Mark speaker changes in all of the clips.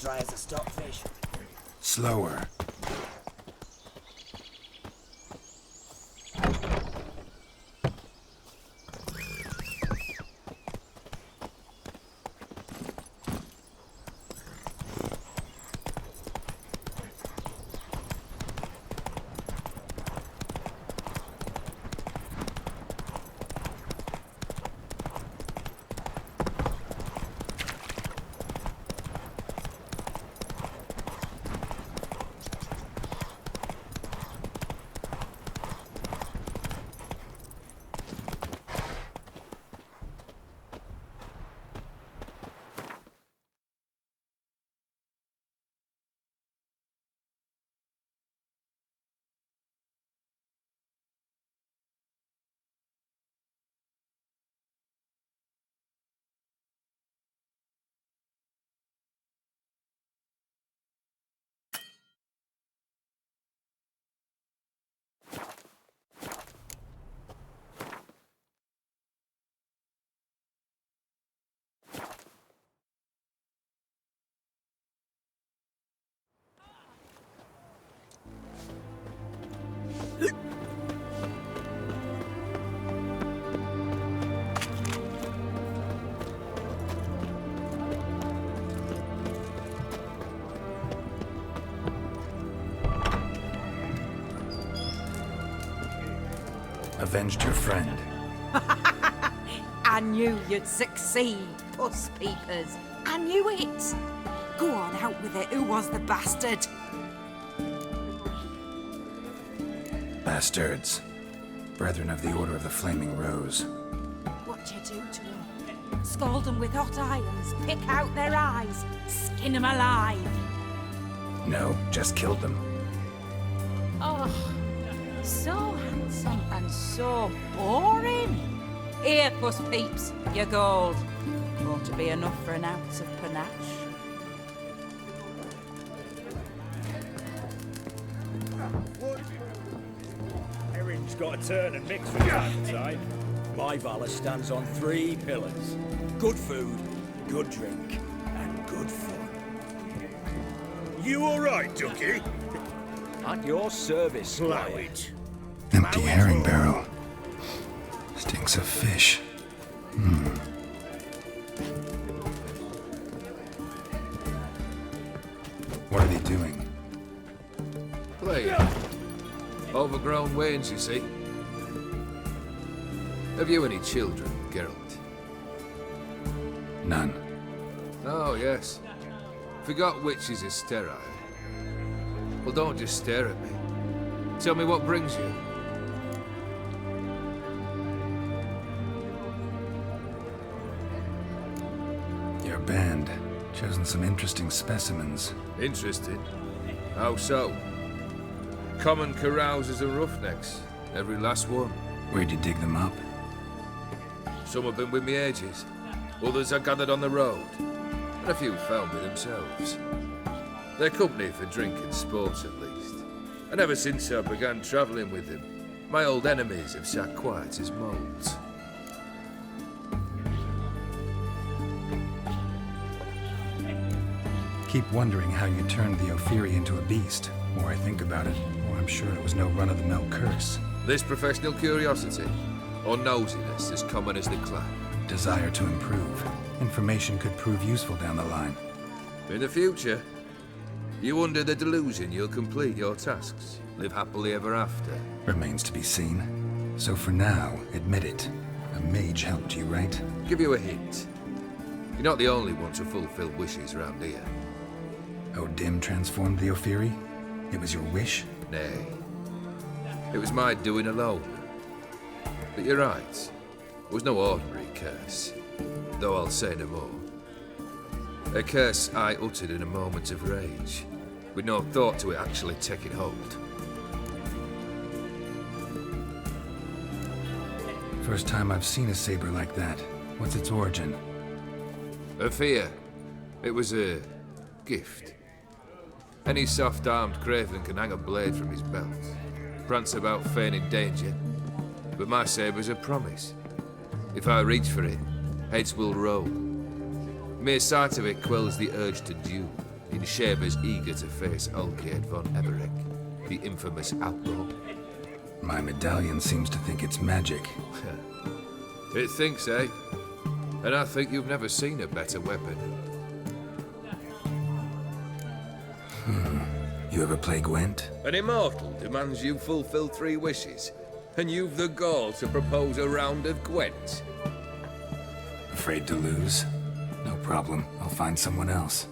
Speaker 1: dry as a stockfish.
Speaker 2: Slower. Avenged your friend.
Speaker 3: I knew you'd succeed, puss peepers. I knew it. Go on, out with it. Who was the bastard?
Speaker 2: Bastards. Brethren of the Order of the Flaming Rose.
Speaker 3: What'd you do to them? Scald them with hot irons, pick out their eyes, skin them alive.
Speaker 2: No, just killed them.
Speaker 3: Oh, so handsome and so boring. Here, puss peeps, your gold. Won't to be enough for an ounce of panache.
Speaker 4: Herring's got to turn and mix from time to time. My valor stands on 3 pillars. Good food, good drink, and good fun.
Speaker 5: You all right, Ducky?
Speaker 4: At your service,
Speaker 5: Blow
Speaker 4: Squire.
Speaker 5: it.
Speaker 2: Empty herring barrel. Stinks of fish. What are they doing?
Speaker 6: Playing. Overgrown wains, you see. Have you any children, Geralt?
Speaker 2: None.
Speaker 6: Oh, yes. Forgot witches is sterile. Well, don't just stare at me. Tell me what brings you.
Speaker 2: Your band. Chosen some interesting specimens.
Speaker 6: Interested? How so? Common carousers and roughnecks. Every last one.
Speaker 2: Where'd you dig them up?
Speaker 6: Some have been with me ages. Others I gathered on the road. And a few found me themselves. They're company for drink and sports, at least. And ever since I began travelling with them, my old enemies have sat quiet as moles.
Speaker 2: Keep wondering how you turned the Ophiri into a beast. The more I think about it, the more I'm sure it was no run-of-the-mill curse.
Speaker 6: This professional curiosity, or nosiness as common as the clan.
Speaker 2: Desire to improve. Information could prove useful down the line.
Speaker 6: In the future, you under the delusion you'll complete your tasks, live happily ever after.
Speaker 2: Remains to be seen. So for now, admit it. A mage helped you, right?
Speaker 6: Give you a hint. You're not the only one to fulfill wishes round here.
Speaker 2: O'Dim transformed the Ophiri? It was your wish?
Speaker 6: Nay. It was my doing alone. But you're right. It was no ordinary curse. Though I'll say no more. A curse I uttered in a moment of rage, with no thought to it actually taking hold.
Speaker 2: First time I've seen a saber like that. What's its origin?
Speaker 6: A fear. It was a gift. Any soft-armed craven can hang a blade from his belt, prance about feigning danger, but my saber's a promise. If I reach for it, heads will roll. Mere sight of it quells the urge to duel. in Shavers eager to face Olgierd von Everec, the infamous outlaw.
Speaker 2: My medallion seems to think it's magic.
Speaker 6: It thinks, eh? And I think you've never seen a better weapon.
Speaker 2: You ever play Gwent?
Speaker 6: An immortal demands you fulfill 3 wishes, and you've the gall to propose a round of Gwent.
Speaker 2: Afraid to lose? No problem. I'll find someone else.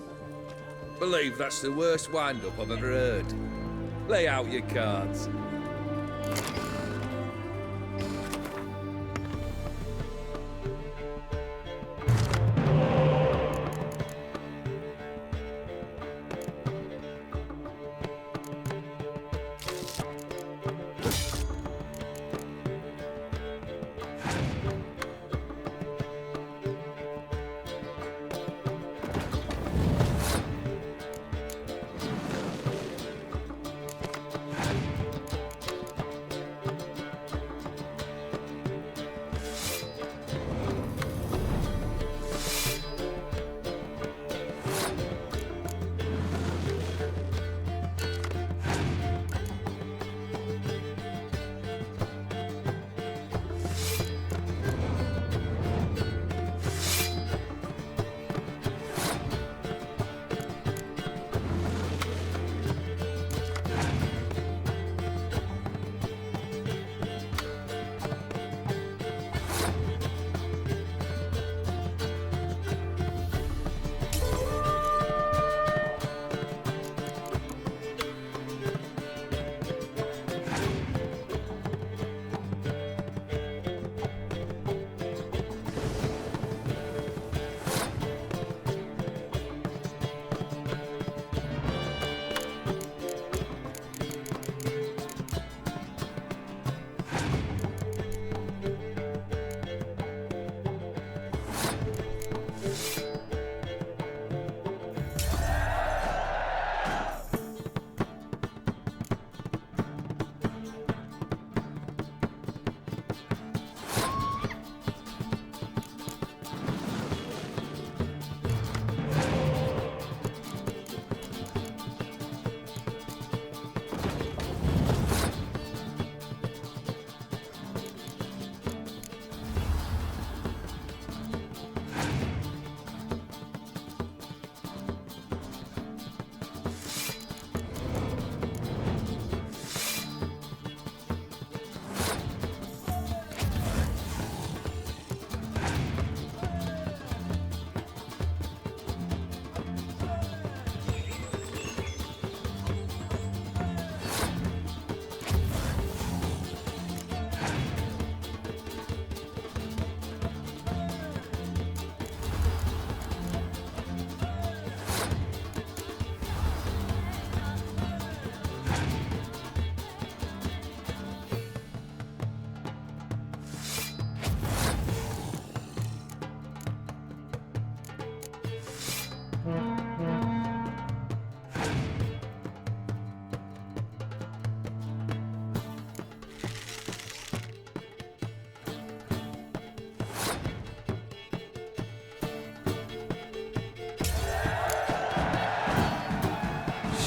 Speaker 6: Believe that's the worst wind-up I've ever heard. Lay out your cards.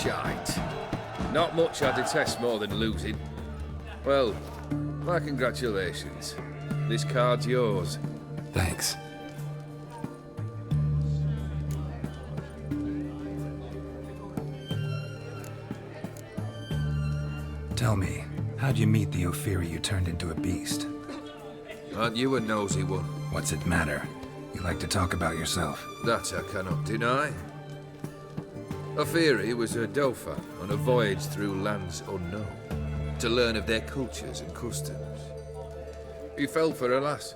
Speaker 6: Shite. Not much I detest more than losing. Well, my congratulations. This card's yours.
Speaker 2: Thanks. Tell me, how'd you meet the Ophiri you turned into a beast?
Speaker 6: Aren't you a nosy one?
Speaker 2: What's it matter? You like to talk about yourself.
Speaker 6: That I cannot deny. Ophiri was a Dauphin on a voyage through lands unknown, to learn of their cultures and customs. He fell for a lass.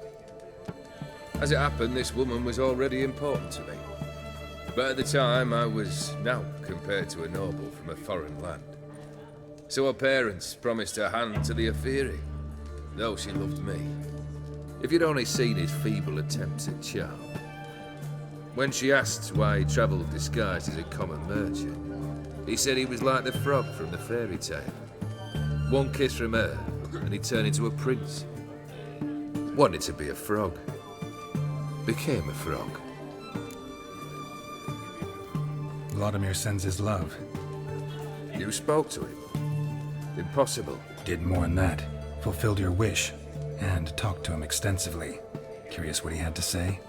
Speaker 6: As it happened, this woman was already important to me. But at the time, I was now compared to a noble from a foreign land. So her parents promised her hand to the Ophiri, though she loved me. If you'd only seen his feeble attempts at charm. When she asked why he travelled disguised as a common merchant, he said he was like the frog from the fairy tale. One kiss from her, and he turned into a prince. Wanted to be a frog. Became a frog.
Speaker 2: Vladimir sends his love.
Speaker 6: You spoke to him? Impossible.
Speaker 2: Did more than that. Fulfilled your wish. And talked to him extensively. Curious what he had to say?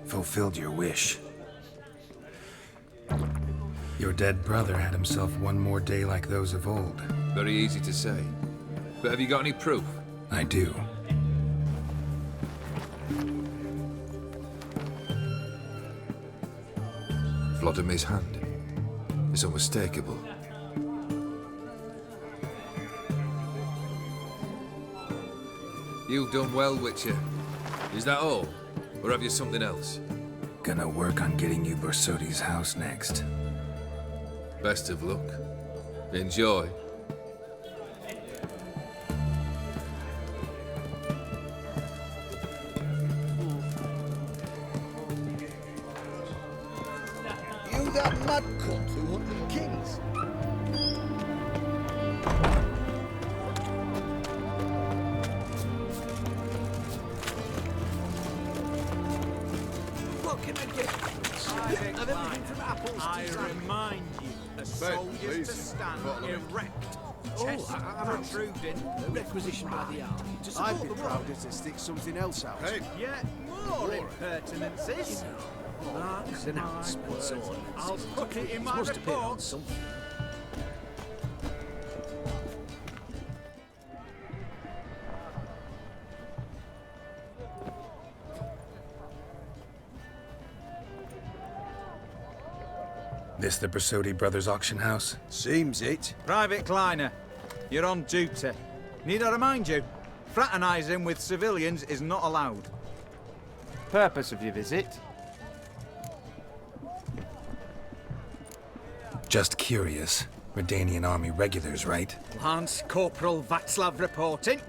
Speaker 2: Fulfilled your wish. Your dead brother had himself one more day like those of old.
Speaker 6: Very easy to say. But have you got any proof?
Speaker 2: I do.
Speaker 6: Vladimir's hand. It's unmistakable. You've done well, Witcher. Is that all? Or have you something else?
Speaker 2: Gonna work on getting you Borsodi's house next.
Speaker 6: Best of luck. Enjoy.
Speaker 5: You that mad cunt who hunted kings? What can I get? Of everything from apples to
Speaker 1: I
Speaker 5: salad.
Speaker 1: remind you, the soldiers to stand erect, chest protruding,
Speaker 5: Requisitioned by the army to support
Speaker 7: I'd be
Speaker 5: the war.
Speaker 7: prouder to stick something else out.
Speaker 1: yet more impertinences.
Speaker 5: It's an announcement, so
Speaker 1: I'll put it in my
Speaker 5: must appear on
Speaker 1: report.
Speaker 5: something.
Speaker 2: This the Borsodi Brothers auction house?
Speaker 7: Seems it.
Speaker 1: Private Kleiner, you're on duty. Need I remind you, fraternising with civilians is not allowed. Purpose of your visit?
Speaker 2: Just curious. Redanian army regulars, right?
Speaker 1: Lance Corporal Václav reporting,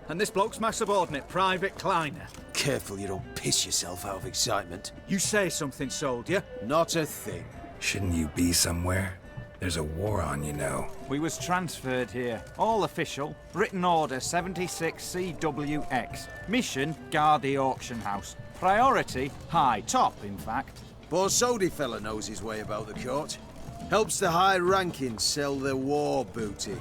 Speaker 1: and this bloke's my subordinate, Private Kleiner.
Speaker 7: Careful you don't piss yourself out of excitement.
Speaker 1: You say something, soldier.
Speaker 7: Not a thing.
Speaker 2: Shouldn't you be somewhere? There's a war on, you know.
Speaker 1: We was transferred here. All official. Written order 76 CWX. Mission, guard the auction house. Priority, high. Top, in fact.
Speaker 7: Borsodi fella knows his way about the court. Helps the high rankings sell their war booty.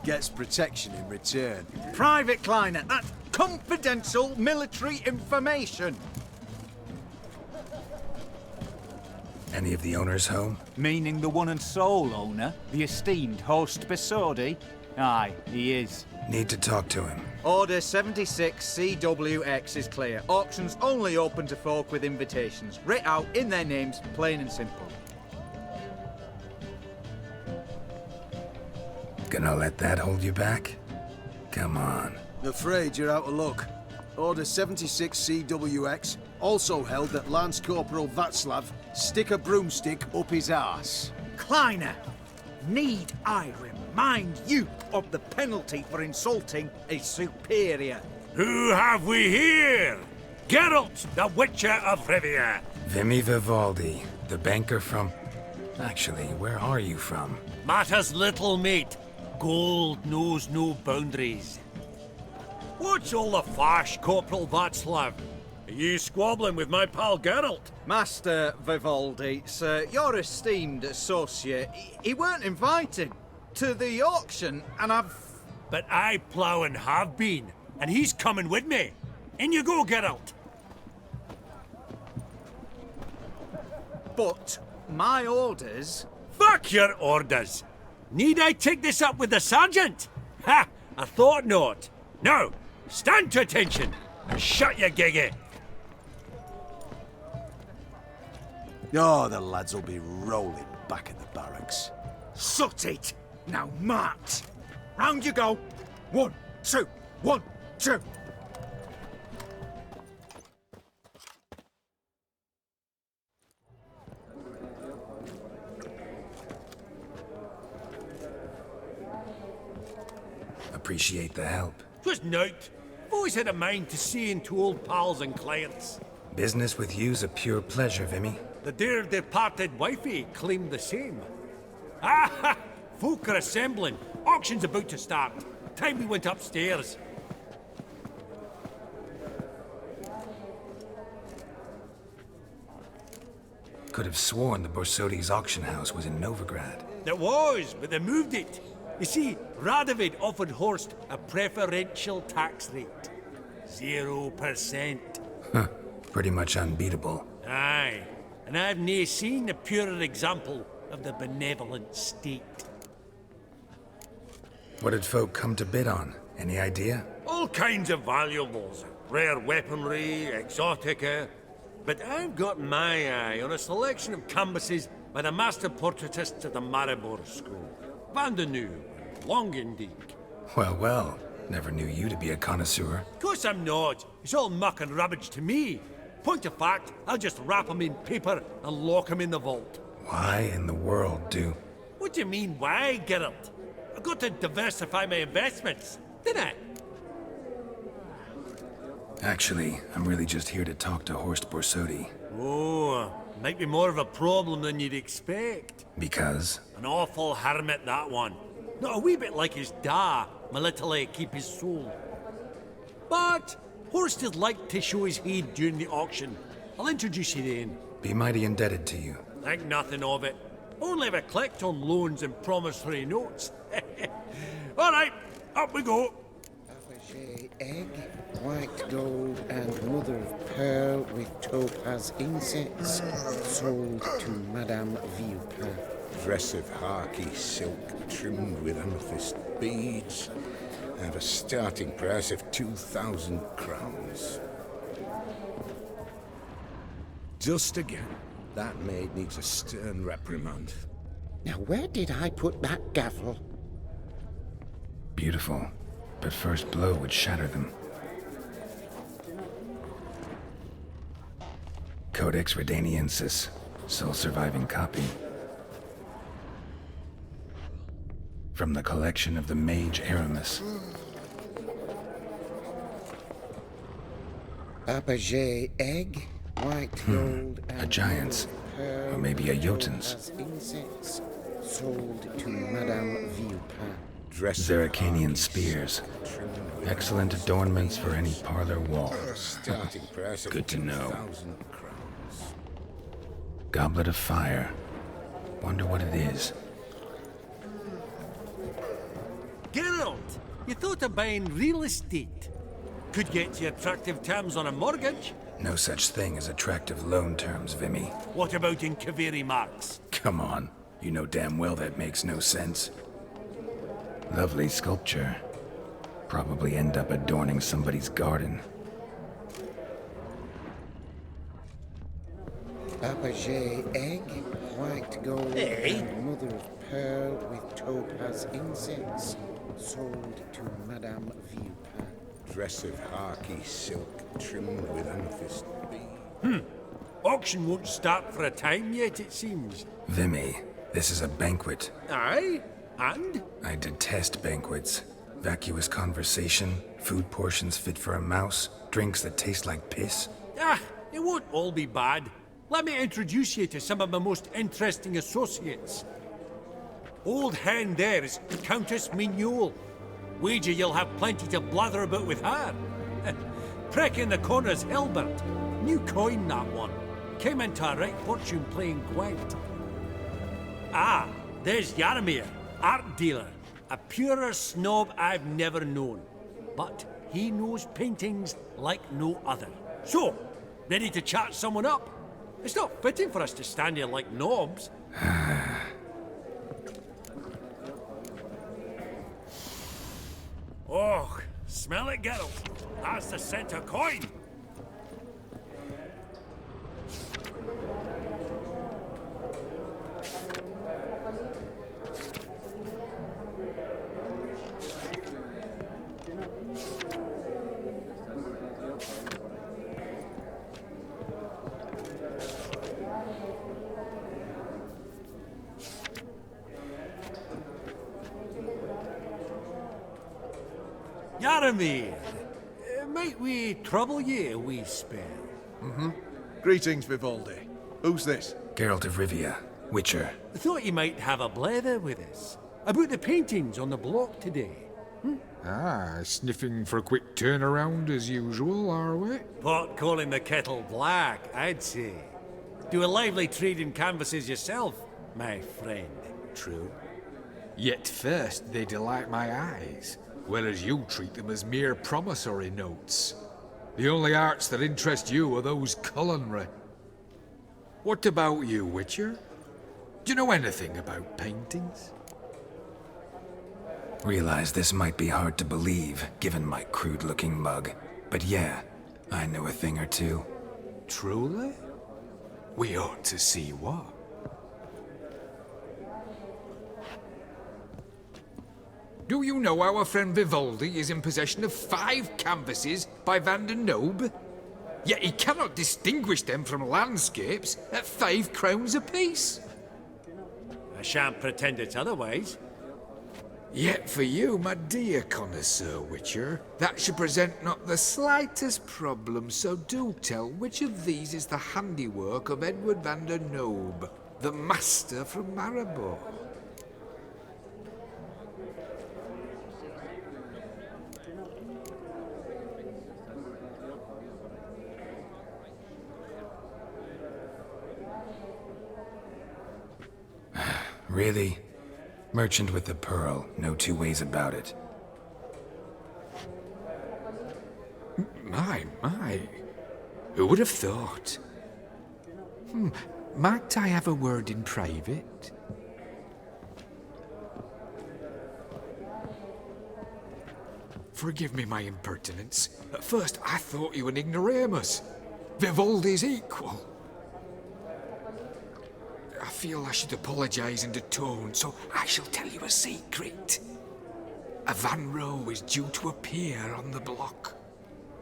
Speaker 7: Gets protection in return.
Speaker 1: Private Kleiner, that's confidential military information.
Speaker 2: Any of the owners home?
Speaker 1: Meaning the one and sole owner, the esteemed host Borsodi? Aye, he is.
Speaker 2: Need to talk to him.
Speaker 1: Order 76 CWX is clear. Auctions only open to folk with invitations. Writ out in their names, plain and simple.
Speaker 2: Gonna let that hold you back? Come on.
Speaker 7: Afraid you're out of luck. Order 76 CWX also held that Lance Corporal Václav stick a broomstick up his arse.
Speaker 1: Kleiner, need I remind you of the penalty for insulting a superior?
Speaker 5: Who have we here? Geralt, the Witcher of Rivia.
Speaker 2: Vimy Vivaldi, the banker from... Actually, where are you from?
Speaker 5: Matters little, mate. Gold knows no boundaries. What's all the fash, Corporal Václav? Are you squabbling with my pal Geralt?
Speaker 1: Master Vivaldi, sir, your esteemed associate, he weren't invited to the auction, and I've...
Speaker 5: But I plough and have been, and he's coming with me. In you go, Geralt.
Speaker 1: But my orders...
Speaker 5: Fuck your orders. Need I take this up with the sergeant? Ha! I thought not. Now, stand to attention and shut your giggy.
Speaker 7: Oh, the lads will be rolling back in the barracks.
Speaker 1: Sut it! Now march! Round you go! 1, 2, 1, 2!
Speaker 2: Appreciate the help.
Speaker 5: 'Twas nowt. Always had a mind to seeing to old pals and clients.
Speaker 2: Business with you's a pure pleasure, Vimy.
Speaker 5: The dear departed wifey claimed the same. Ah ha! Folk are assembling. Auction's about to start. Time we went upstairs.
Speaker 2: could have sworn the Borsodi's auction house was in Novigrad.
Speaker 5: There was, but they moved it. You see, Radovid offered Horst a preferential tax rate. 0%.
Speaker 2: Huh. Pretty much unbeatable.
Speaker 5: Aye, and I've nae seen a purer example of the benevolent state.
Speaker 2: What did folk come to bid on? Any idea?
Speaker 5: All kinds of valuables. Rare weaponry, exotica. But I've got my eye on a selection of canvases by the master portraitists of the Maribor School. Van de Nieuw, Longendijk.
Speaker 2: Well, well. Never knew you to be a connoisseur.
Speaker 5: Of course I'm not. It's all muck and rubbish to me. Point of fact, I'll just wrap 'em in paper and lock 'em in the vault.
Speaker 2: Why in the world do...
Speaker 5: What do you mean, why, Geralt? I've got to diversify my investments, didn't I?
Speaker 2: Actually, I'm really just here to talk to Horst Borsodi.
Speaker 5: Oh, might be more of a problem than you'd expect.
Speaker 2: Because?
Speaker 5: An awful hermit, that one. Not a wee bit like his da, my little keep his soul. But Horst is like to show his head during the auction. I'll introduce you then.
Speaker 2: Be mighty indebted to you.
Speaker 5: Think nothing of it. Only if I collect on loans and promissory notes. All right, up we go.
Speaker 8: Fabergé egg, white gold, and mother of pearl with topaz insets, sold to Madame Villepin.
Speaker 9: Dress of harky silk trimmed with amethyst beads, and a starting price of 2,000 crowns. Just again. That maid needs a stern reprimand.
Speaker 8: Now, where did I put that gavel?
Speaker 2: Beautiful. But first blow would shatter them. Codex Redaniensis. Sole surviving copy. From the collection of the mage Aramis.
Speaker 8: Fabergé egg, white gold, and
Speaker 2: a giant's.
Speaker 8: pearl
Speaker 2: Or maybe a
Speaker 8: with
Speaker 2: Jotun's.
Speaker 8: topaz insets, sold to Madame Villepin.
Speaker 9: Dress of
Speaker 2: Zeracanian
Speaker 9: harky
Speaker 2: spears.
Speaker 9: silk trimmed with
Speaker 2: Excellent adornments for any parlor wall.
Speaker 9: starting price of
Speaker 2: Good to know.
Speaker 9: 2,000 crowns.
Speaker 2: Goblet of fire. Wonder what it is.
Speaker 5: Geralt, you thought of buying real estate. Could get you attractive terms on a mortgage.
Speaker 2: No such thing as attractive loan terms, Vimy.
Speaker 5: What about in Kaveri Marks?
Speaker 2: Come on. You know damn well that makes no sense. Lovely sculpture. Probably end up adorning somebody's garden.
Speaker 8: Fabergé egg, white gold,
Speaker 5: Hey.
Speaker 8: and mother of pearl with topaz insets, sold to Madame Villepin.
Speaker 9: Dress of harky silk trimmed with amethyst beads.
Speaker 5: Auction won't start for a time yet, it seems.
Speaker 2: Vimy, this is a banquet.
Speaker 5: Aye? And?
Speaker 2: I detest banquets. Vacuous conversation, food portions fit for a mouse, drinks that taste like piss.
Speaker 5: Ah, it won't all be bad. Let me introduce you to some of my most interesting associates. Old hen there is Countess Mignol. Wager you'll have plenty to blather about with her. Prick in the corner's Hilbert. New coin, that one. Came into a right fortune playing Gwent. Ah, there's Jaromir, art dealer. A purer snob I've never known. But he knows paintings like no other. So, ready to chat someone up? It's not fitting for us to stand here like knobs. Oh, smell it, Geralt. That's the scent of coin. Jaromir, might we trouble ye a wee spell?
Speaker 7: Greetings, Vivaldi. Who's this?
Speaker 2: Geralt of Rivia, Witcher.
Speaker 5: I thought you might have a blether with us. About the paintings on the block today.
Speaker 10: Ah, sniffing for a quick turnaround as usual, are we?
Speaker 5: Pot calling the kettle black, I'd say. Do a lively trade in canvases yourself, my friend. True.
Speaker 10: Yet first they delight my eyes, whereas you treat them as mere promissory notes. The only arts that interest you are those culinary. What about you, Witcher? Do you know anything about paintings?
Speaker 2: Realize this might be hard to believe, given my crude-looking mug. But yeah, I know a thing or two.
Speaker 10: Truly? We ought to see what. Do you know our friend Vivaldi is in possession of 5 canvases by Van der Nobe? Yet he cannot distinguish them from landscapes at 5 crowns apiece.
Speaker 5: I shan't pretend it's otherwise.
Speaker 10: Yet for you, my dear connoisseur Witcher, that should present not the slightest problem, so do tell which of these is the handiwork of Edward van der Nobe, the master from Maribor.
Speaker 2: Really? Merchant with the pearl, no two ways about it.
Speaker 10: My. Who would have thought? Might I have a word in private? Forgive me my impertinence. At first I thought you an ignoramus. Vivaldi's equal. I feel I should apologize in tone, so I shall tell you a secret. A Van Row is due to appear on the block.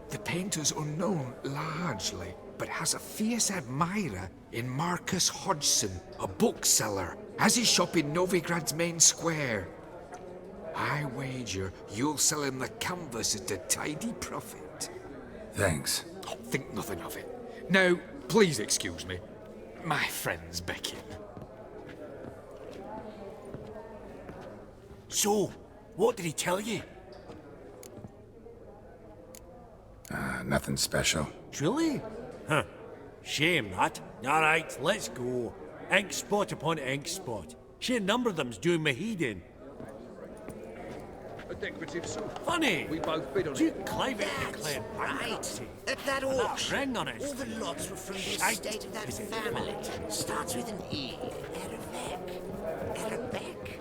Speaker 10: The painter's unknown largely, but has a fierce admirer in Marcus Hodgson, a bookseller, has his shop in Novigrad's main square. I wager you'll sell him the canvas at a tidy profit.
Speaker 2: Thanks.
Speaker 10: Oh, think nothing of it. Now, please excuse me. My friends beckon.
Speaker 5: So, what did he tell you?
Speaker 2: Nothing special.
Speaker 5: Truly? Huh. Shame that. Alright, let's go. Ink spot upon ink spot. Sheer number of them's doing me heed in.
Speaker 6: A decorative sofa.
Speaker 5: Funny!
Speaker 6: We both bid on
Speaker 5: Duke
Speaker 6: it.
Speaker 5: Clive declared bankruptcy.
Speaker 11: At that
Speaker 5: And that
Speaker 11: auction,
Speaker 5: ring on his
Speaker 11: all the lots were from the
Speaker 5: Shite.
Speaker 11: estate of that
Speaker 5: Is it
Speaker 11: family.
Speaker 5: fun?
Speaker 11: Starts with an E. Arabec.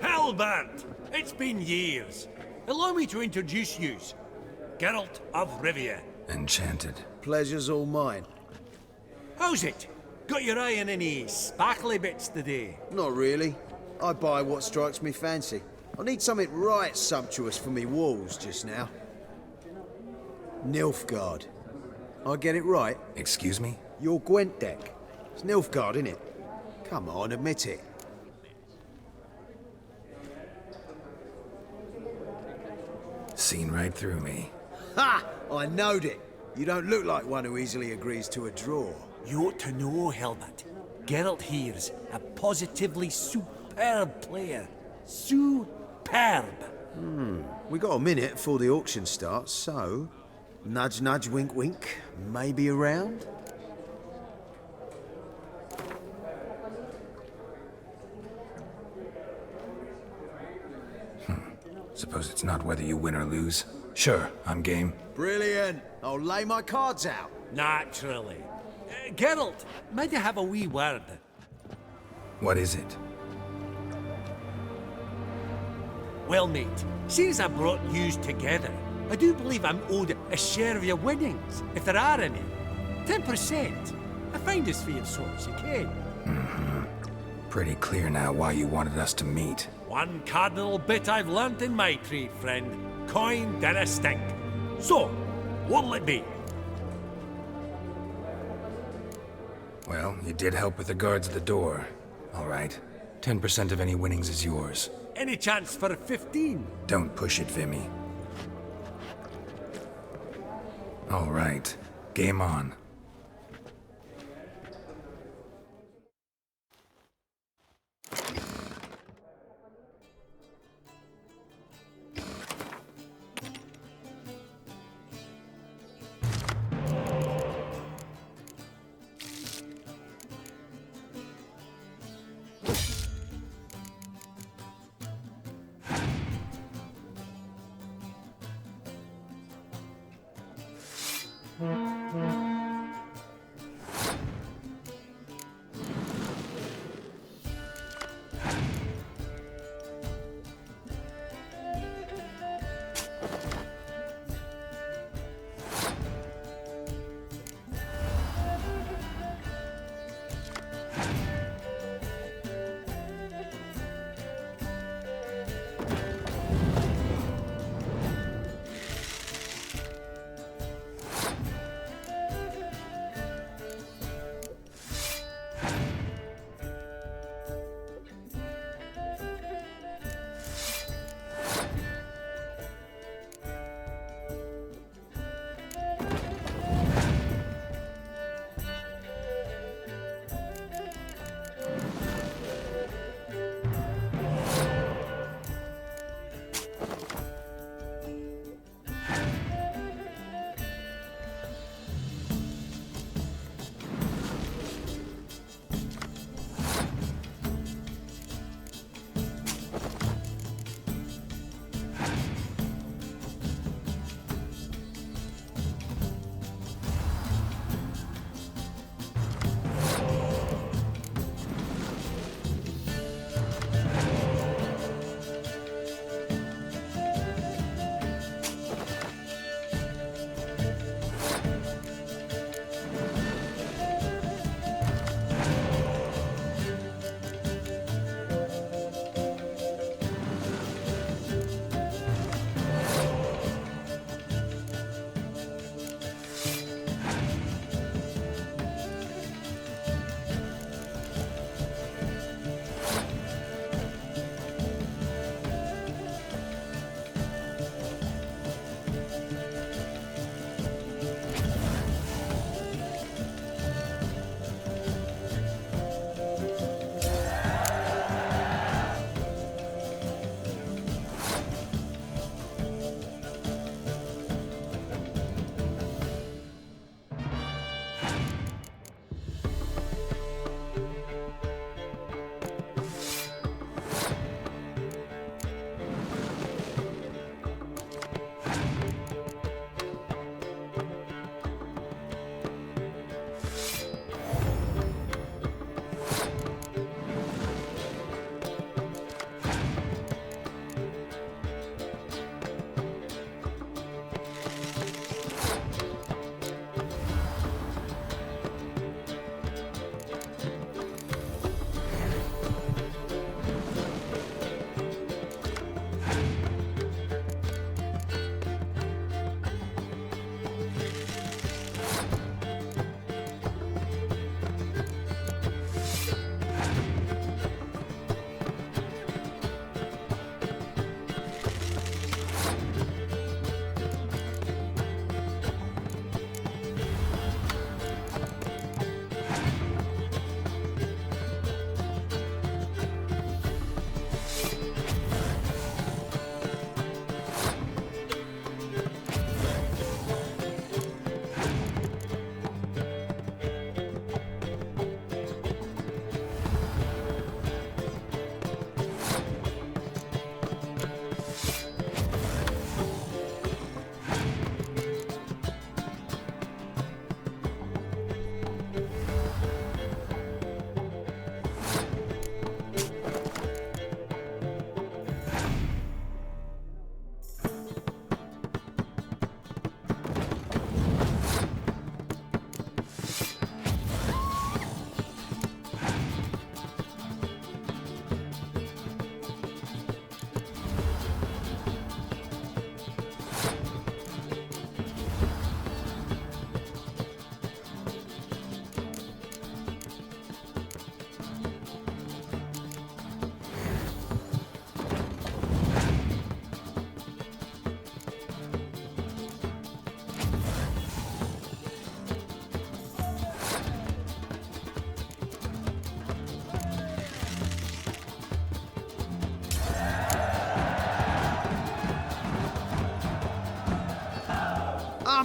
Speaker 5: Halbert! It's been years. Allow me to introduce yous. Geralt of Rivia.
Speaker 2: Enchanted.
Speaker 7: Pleasure's all mine.
Speaker 5: How's it? Got your eye on any sparkly bits today?
Speaker 7: Not really. I buy what strikes me fancy. I need something right sumptuous for me walls just now. Nilfgaard. I get it right?
Speaker 2: Excuse me?
Speaker 7: Your Gwent deck. It's Nilfgaard, innit? Come on, admit it.
Speaker 2: Seen right through me.
Speaker 7: Ha! I knowed it. You don't look like one who easily agrees to a draw.
Speaker 5: You ought to know, Helmut. Geralt here's a positively superb player. Superb!
Speaker 7: We got a minute before the auction starts, so... Nudge, nudge, wink, wink. Maybe around?
Speaker 2: Suppose it's not whether you win or lose. Sure, I'm game.
Speaker 7: Brilliant. I'll lay my cards out.
Speaker 5: Naturally. Geralt, might I have a wee word?
Speaker 2: What is it?
Speaker 5: Well, mate, seeing as I brought yous together, I do believe I'm owed a share of your winnings, if there are any. 10%. I find this for your sorts, you can.
Speaker 2: Pretty clear now why you wanted us to meet.
Speaker 5: One cardinal bit I've learnt in my trade, friend. Coin dinna stink. So, what'll it be?
Speaker 2: Well, you did help with the guards at the door. All right. 10% of any winnings is yours.
Speaker 5: Any chance for a 15?
Speaker 2: Don't push it, Vimy. All right. Game on.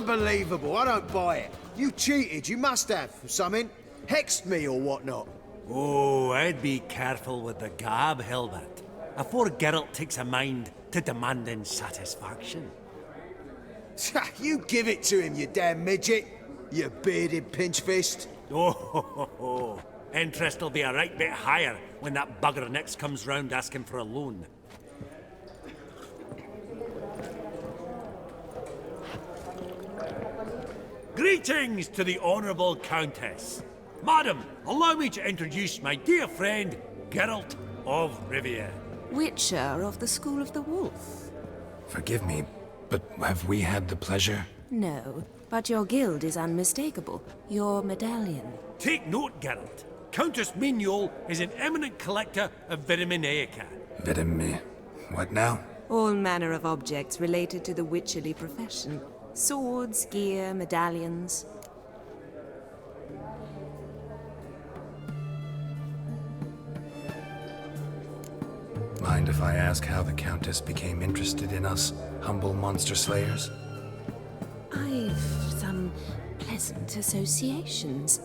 Speaker 7: Unbelievable, I don't buy it. You cheated, you must have, something. Hexed me or whatnot.
Speaker 5: Oh, I'd be careful with the gab, Hilbert, afore Geralt takes a mind to demanding satisfaction.
Speaker 7: You give it to him, you damn midget. You bearded pinchfist.
Speaker 5: Oh, interest will be a right bit higher when that bugger next comes round asking for a loan. Greetings to the Honourable Countess. Madam, allow me to introduce my dear friend, Geralt of Rivia.
Speaker 12: Witcher of the School of the Wolf.
Speaker 2: Forgive me, but have we had the pleasure?
Speaker 12: No, but your guild is unmistakable. Your medallion.
Speaker 5: Take note, Geralt. Countess Mignol is an eminent collector of Vitaminaica.
Speaker 2: What now?
Speaker 12: All manner of objects related to the witcherly profession. Swords, gear, medallions.
Speaker 2: Mind if I ask how the Countess became interested in us, humble monster slayers?
Speaker 12: I've some pleasant associations,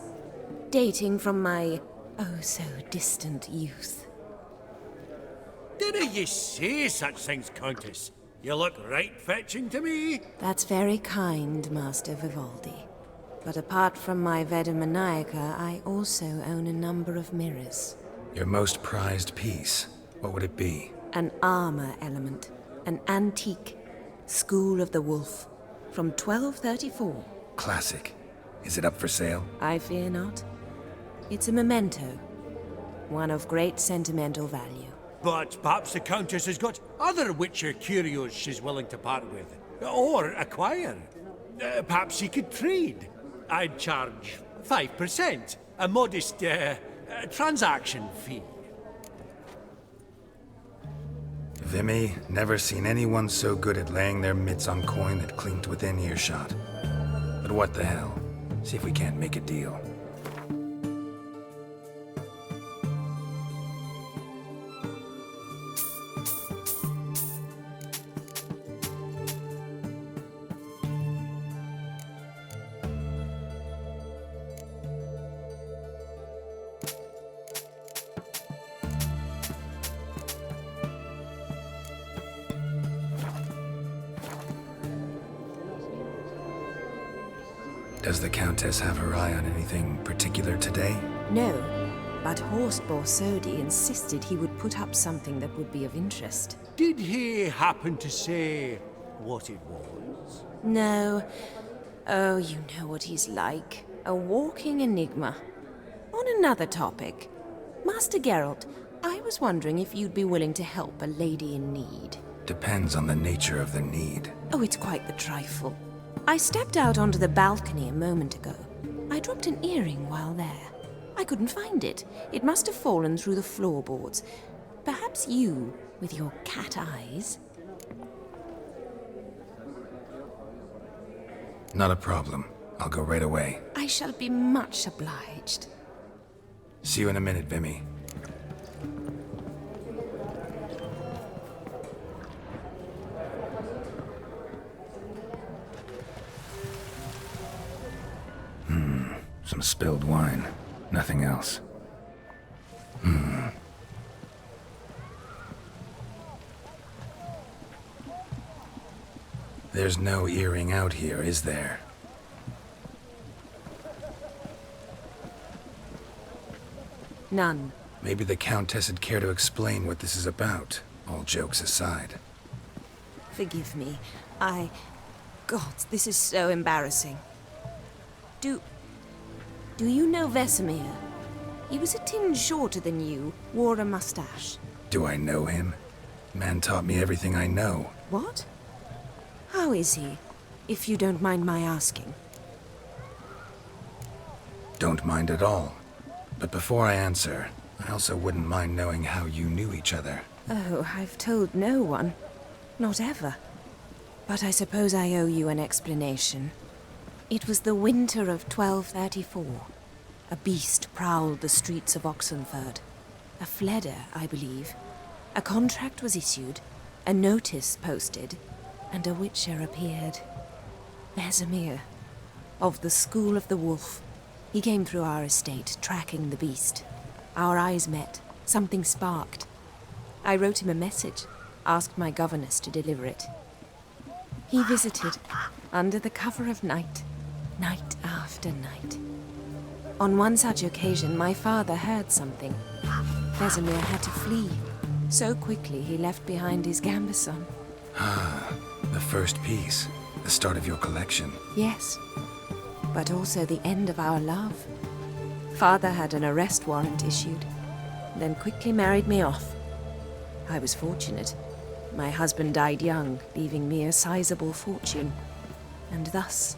Speaker 12: dating from my oh-so-distant youth.
Speaker 5: Didn't you say such things, Countess? You look right fetching to me.
Speaker 12: That's very kind, Master Vivaldi. But apart from my Vitaminaica, I also own a number of mirrors.
Speaker 2: Your most prized piece, what would it be?
Speaker 12: An armor element. An antique. School of the Wolf. From 1234.
Speaker 2: Classic. Is it up for sale?
Speaker 12: I fear not. It's a memento. One of great sentimental value.
Speaker 5: But perhaps the Countess has got other Witcher curios she's willing to part with. Or acquire. Perhaps she could trade. I'd charge 5%. A modest, transaction fee.
Speaker 2: Vimy, never seen anyone so good at laying their mitts on coin that clinked within earshot. But what the hell? See if we can't make a deal. Does the Countess have her eye on anything particular today?
Speaker 12: No, but Horst Borsodi insisted he would put up something that would be of interest.
Speaker 5: Did he happen to say what it was?
Speaker 12: No. Oh, you know what he's like. A walking enigma. On another topic, Master Geralt, I was wondering if you'd be willing to help a lady in need.
Speaker 2: Depends on the nature of the need.
Speaker 12: Oh, it's quite the trifle. I stepped out onto the balcony a moment ago. I dropped an earring while there. I couldn't find it. It must have fallen through the floorboards. Perhaps you, with your cat eyes...
Speaker 2: Not a problem. I'll go right away.
Speaker 12: I shall be much obliged.
Speaker 2: See you in a minute, Vimy. Some spilled wine. Nothing else. There's no earring out here, is there?
Speaker 12: None.
Speaker 2: Maybe the Countess would care to explain what this is about, all jokes aside.
Speaker 12: Forgive me. God, this is so embarrassing. Do you know Vesemir? He was a tinge shorter than you, wore a mustache.
Speaker 2: Do I know him? Man taught me everything I know.
Speaker 12: What? How is he, if you don't mind my asking?
Speaker 2: Don't mind at all. But before I answer, I also wouldn't mind knowing how you knew each other.
Speaker 12: Oh, I've told no one. Not ever. But I suppose I owe you an explanation. It was the winter of 1234. A beast prowled the streets of Oxenford. A fledder, I believe. A contract was issued, a notice posted, and a witcher appeared. Vesemir, of the School of the Wolf. He came through our estate, tracking the beast. Our eyes met. Something sparked. I wrote him a message, asked my governess to deliver it. He visited, under the cover of night, night after night. On one such occasion, my father heard something. Vesemir had to flee. So quickly, he left behind his gambeson.
Speaker 2: Ah, the first piece. The start of your collection.
Speaker 12: Yes, but also the end of our love. Father had an arrest warrant issued, then quickly married me off. I was fortunate. My husband died young, leaving me a sizable fortune. And thus,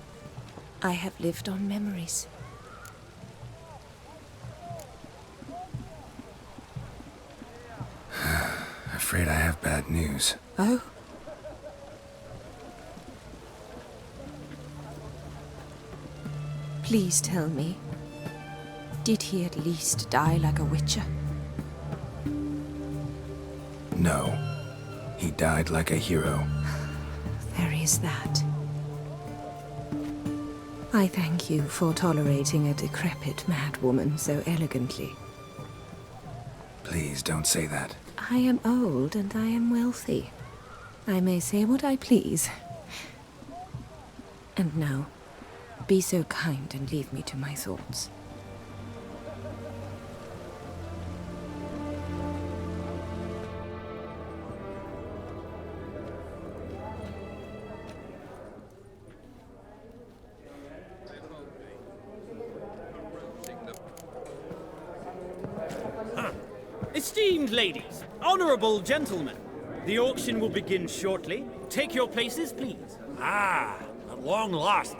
Speaker 12: I have lived on memories.
Speaker 2: Afraid I have bad news.
Speaker 12: Oh? Please tell me, did he at least die like a witcher?
Speaker 2: No. He died like a hero.
Speaker 12: There is that. I thank you for tolerating a decrepit madwoman so elegantly.
Speaker 2: Please don't say that.
Speaker 12: I am old and I am wealthy. I may say what I please. And now, be so kind and leave me to my thoughts.
Speaker 13: Esteemed ladies, honorable gentlemen, the auction will begin shortly. Take your places, please.
Speaker 5: Ah, at long last.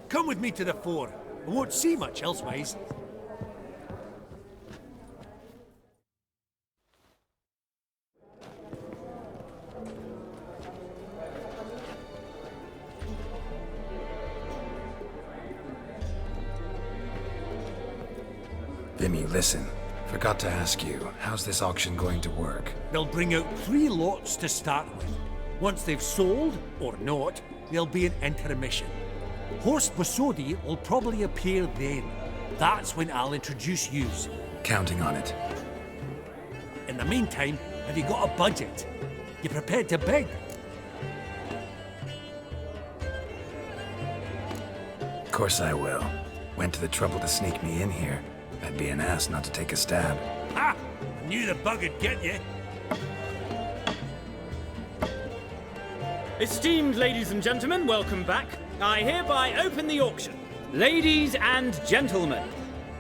Speaker 5: Come with me to the fore. I won't see much elsewise.
Speaker 2: Vimy, listen. Forgot to ask you, how's this auction going to work?
Speaker 5: They'll bring out 3 lots to start with. Once they've sold, or not, there'll be an intermission. Horse Bosodi will probably appear then. That's when I'll introduce yous.
Speaker 2: Counting on it.
Speaker 5: In the meantime, have you got a budget? You prepared to bid?
Speaker 2: Of course I will. Went to the trouble to sneak me in here. I'd be an ass not to take a stab.
Speaker 5: Ha! I knew the bug would get you.
Speaker 13: Esteemed ladies and gentlemen, welcome back. I hereby open the auction. Ladies and gentlemen,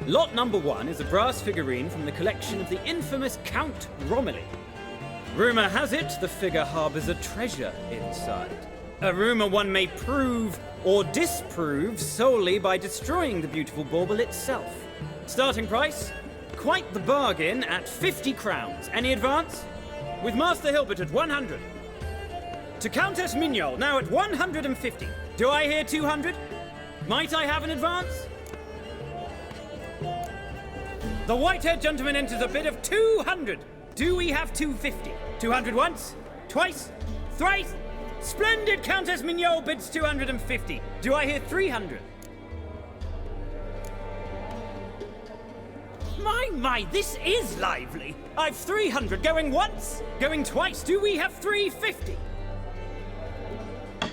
Speaker 13: lot number 1 is a brass figurine from the collection of the infamous Count Romilly. Rumour has it the figure harbours a treasure inside. A rumour one may prove or disprove solely by destroying the beautiful bauble itself. Starting price? Quite the bargain at 50 crowns. Any advance? With Master Hilbert at 100. To Countess Mignol, now at 150. Do I hear 200? Might I have an advance? The white-haired gentleman enters a bid of 200. Do we have 250? 200 once? Twice? Thrice? Splendid! Countess Mignol bids 250. Do I hear 300? My, this is lively. I've 300 going once, going twice. Do we have 350?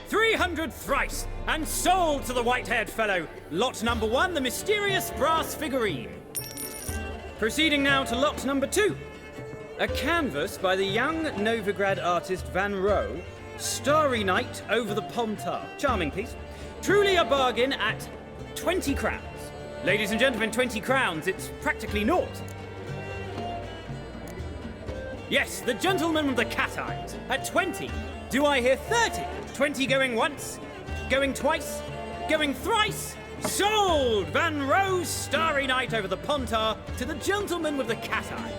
Speaker 13: 300 thrice, and sold to the white-haired fellow. Lot number 1, the mysterious brass figurine. Proceeding now to lot number 2. A canvas by the young Novigrad artist Van Rohe, Starry Night over the Pontar. Charming piece. Truly a bargain at 20 crowns. Ladies and gentlemen, 20 crowns, it's practically naught. Yes, the gentleman with the cat eyes, at 20. Do I hear 30? 20 going once, going twice, going thrice? Sold! Van Rohe's Starry Night over the Pontar to the gentleman with the cat eyes.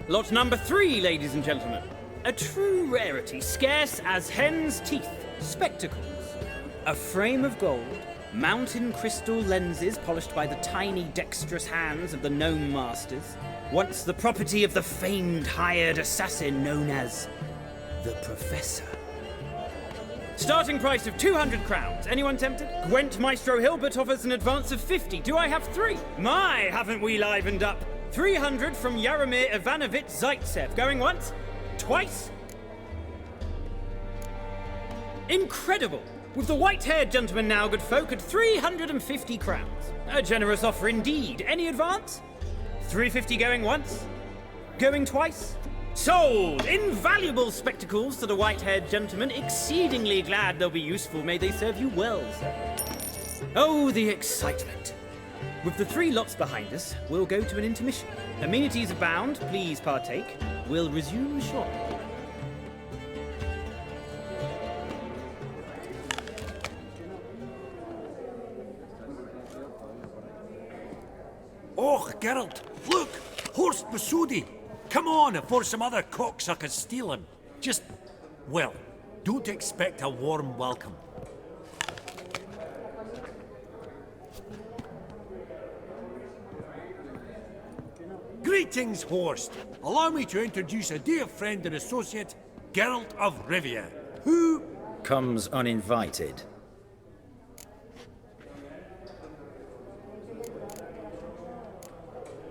Speaker 13: Lot number 3, ladies and gentlemen. A true rarity, scarce as hen's teeth. Spectacles. A frame of gold, mountain crystal lenses polished by the tiny dexterous hands of the gnome masters, once the property of the famed hired assassin known as the Professor. Starting price of 200 crowns. Anyone tempted? Gwent Maestro Hilbert offers an advance of 50. Do I have 3? My, haven't we livened up? 300 from Yaromir Ivanovich Zaitsev. Going once? Twice? Incredible! With the white-haired gentleman now, good folk, at 350 crowns. A generous offer indeed. Any advance? 350 going once? Going twice? Sold! Invaluable spectacles to the white-haired gentleman. Exceedingly glad they'll be useful. May they serve you well, sir. Oh, the excitement. With the 3 lots behind us, we'll go to an intermission. Amenities abound. Please partake. We'll resume shortly.
Speaker 5: Oh, Geralt, look! Horst Masudi! Come on, before some other cocksuckers steal him. Just, well, don't expect a warm welcome. Greetings, Horst. Allow me to introduce a dear friend and associate, Geralt of Rivia, who
Speaker 4: comes uninvited.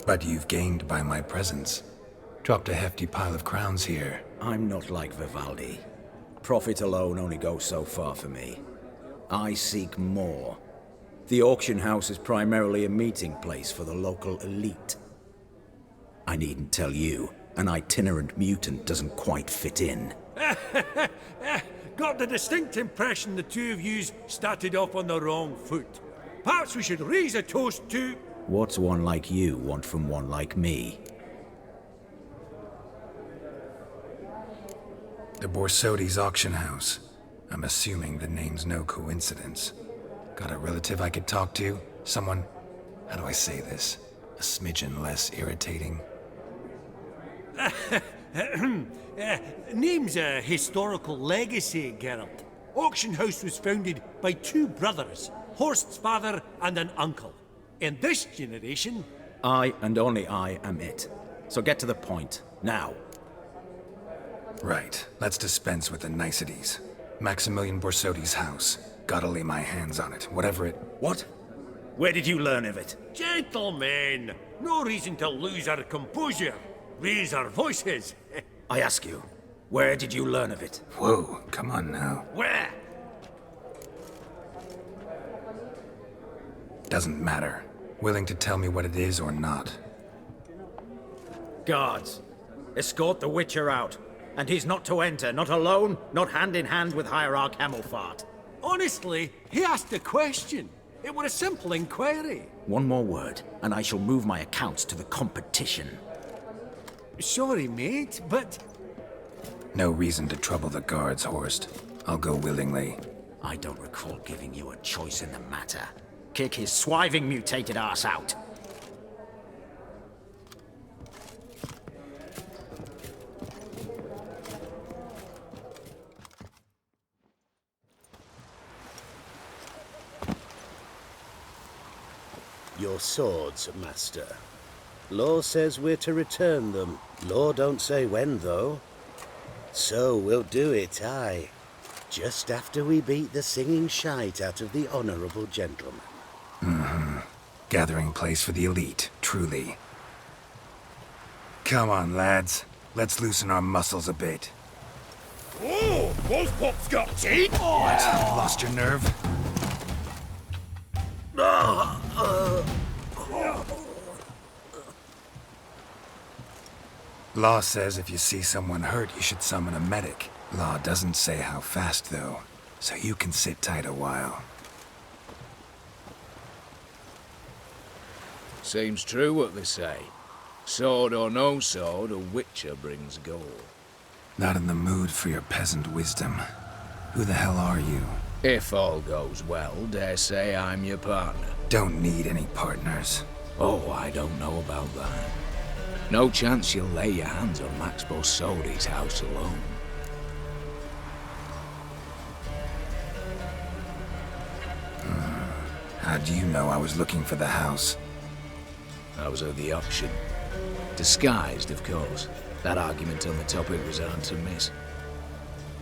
Speaker 2: But you've gained by my presence. Dropped a hefty pile of crowns here.
Speaker 4: I'm not like Vivaldi. Profit alone only goes so far for me. I seek more. The auction house is primarily a meeting place for the local elite. I needn't tell you, an itinerant mutant doesn't quite fit in.
Speaker 5: got the distinct impression the two of yous started off on the wrong foot. Perhaps we should raise a toast to...
Speaker 4: What's one like you want from one like me?
Speaker 2: The Borsodi's auction house. I'm assuming the name's no coincidence. Got a relative I could talk to? Someone, how do I say this? A smidgen less irritating.
Speaker 5: Name's a historical legacy, Geralt. Auction house was founded by 2 brothers, Horst's father and an uncle. In this generation...
Speaker 4: I and only I am it. So get to the point, now.
Speaker 2: Right, let's dispense with the niceties. Maximilian Borsodi's house. Gotta lay my hands on it, whatever it...
Speaker 4: What? Where did you learn of it?
Speaker 5: Gentlemen, no reason to lose our composure. Raise our voices.
Speaker 4: I ask you, where did you learn of it?
Speaker 2: Whoa, come on now.
Speaker 5: Where?
Speaker 2: Doesn't matter. Willing to tell me what it is or not.
Speaker 4: Guards, escort the Witcher out. And he's not to enter, not alone, not hand in hand with Hierarch Hamilfart.
Speaker 5: Honestly, he asked a question. It were a simple inquiry.
Speaker 4: One more word, and I shall move my accounts to the competition.
Speaker 5: Sorry, mate, but...
Speaker 2: No reason to trouble the guards, Horst. I'll go willingly.
Speaker 4: I don't recall giving you a choice in the matter. Kick his swiving mutated ass out.
Speaker 14: Your swords, Master. Law says we're to return them. Law don't say when, though. So we'll do it, aye. Just after we beat the singing shite out of the honourable gentleman.
Speaker 2: Mm-hmm. Gathering place for the elite, truly. Come on, lads. Let's loosen our muscles a bit.
Speaker 5: Oh, both pops got teeth?
Speaker 2: What? Lost your nerve? Law says if you see someone hurt, you should summon a medic. Law doesn't say how fast, though, so you can sit tight a while.
Speaker 6: Seems true what they say. Sword or no sword, a Witcher brings gold.
Speaker 2: Not in the mood for your peasant wisdom. Who the hell are you?
Speaker 6: If all goes well, dare say I'm your partner.
Speaker 2: Don't need any partners.
Speaker 6: Oh, I don't know about that. No chance you'll lay your hands on Max Borsodi's house alone.
Speaker 2: How do you know I was looking for the house?
Speaker 6: I was at the auction. Disguised, of course. That argument on the topic was hard to miss.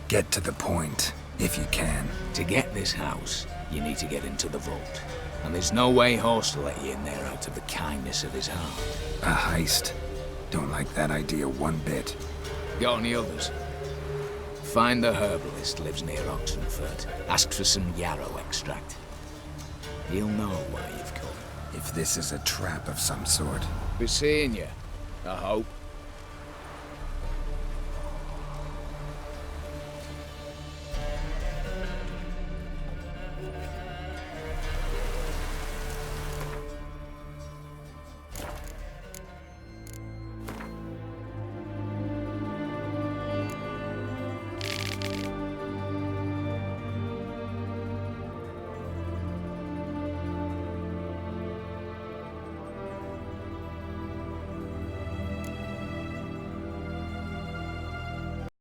Speaker 2: Get to the point. If you can.
Speaker 10: To get this house, you need to get into the vault. And there's no way Horst will let you in there out of the kindness of his heart.
Speaker 2: A heist? Don't like that idea one bit.
Speaker 10: Got any others? Find the herbalist lives near Oxenfurt. Ask for some yarrow extract. He'll know why you've come.
Speaker 2: If this is a trap of some sort.
Speaker 10: Be seeing you, I hope.